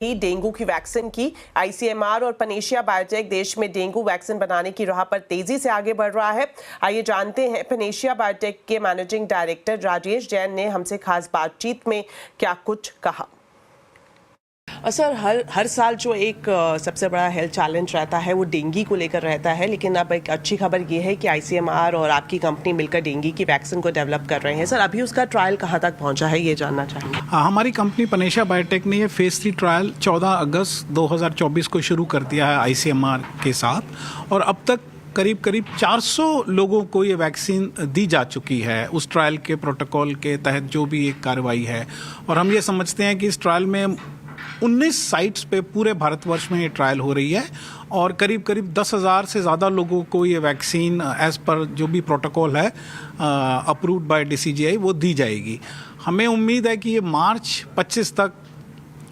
ही dengue की vaccine की। ICMR और पनेशिया बायोटेक देश में डेंगू वैक्सीन बनाने की राह पर तेजी से आगे बढ़ रहा है। आइए जानते हैं पनेशिया बायोटेक के मैनेजिंग डायरेक्टर राजेश जैन ने हमसे खास बातचीत में क्या कुछ कहा। सर, हर साल जो एक सबसे बड़ा हेल्थ चैलेंज रहता है वो डेंगू को लेकर रहता है, लेकिन अब एक अच्छी खबर ये है कि आईसीएमआर और आपकी कंपनी मिलकर डेंगू की वैक्सीन को डेवलप कर रहे हैं। सर, अभी उसका ट्रायल कहाँ तक पहुँचा है ये जानना चाहेंगे। हमारी कंपनी पनेशिया बायोटेक ने ये फेज 3 ट्रायल 14 अगस्त 2024 को शुरू कर दिया है आईसीएमआर के साथ, और अब तक करीब 400 लोगों को ये वैक्सीन दी जा चुकी है उस ट्रायल के प्रोटोकॉल के तहत जो भी एक कार्रवाई है। और हम ये समझते हैं कि इस ट्रायल में 19 साइट्स पे पूरे भारतवर्ष में ये ट्रायल हो रही है और करीब 10,000 से ज़्यादा लोगों को ये वैक्सीन एज़ पर जो भी प्रोटोकॉल है अप्रूव्ड बाय डीसीजीआई वो दी जाएगी। हमें उम्मीद है कि ये मार्च 25 तक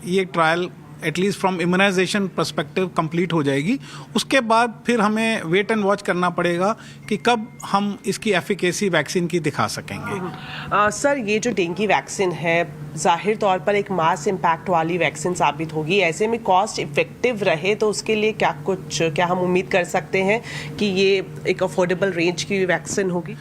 ये trial at least from immunisation perspective complete हो जाएगी। उसके बाद फिर हमें वेट एंड वॉच करना पड़ेगा कि कब हम इसकी एफिकेसी वैक्सीन की दिखा सकेंगे। सर, ये जो डेंगू वैक्सीन है जाहिर तौर पर एक मास इम्पैक्ट वाली वैक्सीन साबित होगी, ऐसे में कॉस्ट इफेक्टिव रहे तो उसके लिए क्या हम उम्मीद कर सकते हैं कि ये एक अफोर्डेबल रेंज की वैक्सीन होगी?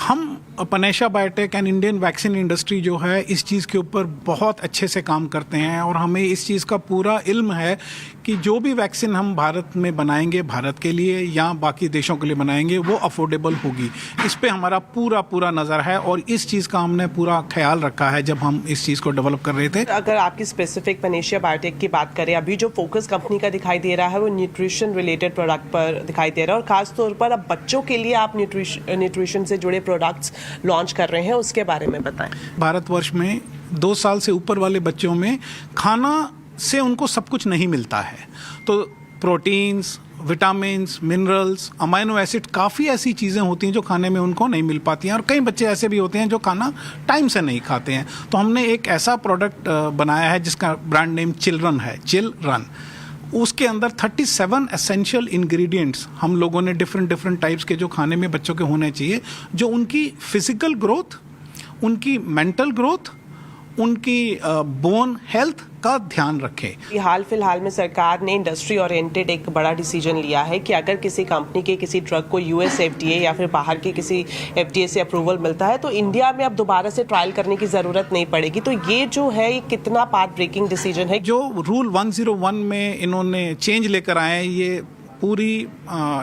हम panacea biotech and Indian vaccine industry जो है इस चीज़ के ऊपर बहुत अच्छे से काम करते हैं और हमें इस चीज़ का पूरा इल्म है कि जो भी वैक्सीन हम भारत में बनाएंगे, भारत के लिए या बाकी देशों के लिए बनाएंगे, वो अफोर्डेबल होगी। इस पे हमारा पूरा नज़र है और इस चीज़ का हमने पूरा ख्याल रखा है जब हम इस चीज़ को डेवलप कर रहे थे। अगर आपकी स्पेसिफिक पनेशिया बायोटेक की बात करें, अभी जो फोकस कंपनी का दिखाई दे रहा है वो न्यूट्रिशन रिलेटेड प्रोडक्ट पर दिखाई दे रहा है और खासतौर पर अब बच्चों के लिए आप न्यूट्रिशन से जुड़े प्रोडक्ट्स लॉन्च कर रहे हैं, उसके बारे में बताएं। भारतवर्ष में 2 साल से ऊपर वाले बच्चों में खाना से उनको सब कुछ नहीं मिलता है, तो proteins, vitamins, minerals, amino acid, काफ़ी ऐसी चीज़ें होती हैं जो खाने में उनको नहीं मिल पाती हैं और कई बच्चे ऐसे भी होते हैं जो खाना टाइम से नहीं खाते हैं। तो हमने एक ऐसा प्रोडक्ट बनाया है जिसका ब्रांड नेम चिलरन है, चिलरन। उसके अंदर 37 एसेंशियल इंग्रेडिएंट्स हम लोगों ने डिफरेंट टाइप्स के जो खाने में बच्चों के होने चाहिए, जो उनकी फिजिकल ग्रोथ, उनकी मेंटल ग्रोथ, उनकी बोन हेल्थ का ध्यान रखे। हाल फिलहाल में सरकार ने इंडस्ट्री ओरिएंटेड एक बड़ा डिसीजन लिया है कि अगर किसी कंपनी के किसी ड्रग को यूएस एफडीए या फिर बाहर के किसी एफडीए से अप्रूवल मिलता है तो इंडिया में अब दोबारा से ट्रायल करने की जरूरत नहीं पड़ेगी। तो ये जो है ये कितना पाथ ब्रेकिंग डिसीजन है? जो रूल 101 में इन्होंने चेंज लेकर आए हैं, ये पूरी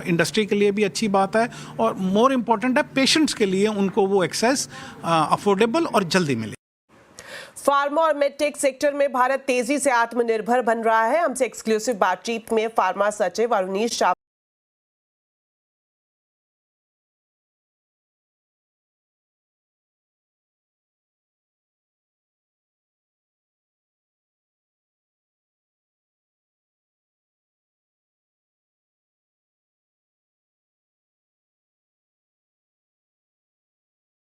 इंडस्ट्री के लिए भी अच्छी बात है और मोर इम्पोर्टेंट है पेशेंट्स के लिए, उनको वो एक्सेस अफोर्डेबल और जल्दी मिले। फार्मा और मेडटेक सेक्टर में भारत तेजी से आत्मनिर्भर बन रहा है। हमसे एक्सक्लूसिव बातचीत में फार्मा सचिव अरुणीश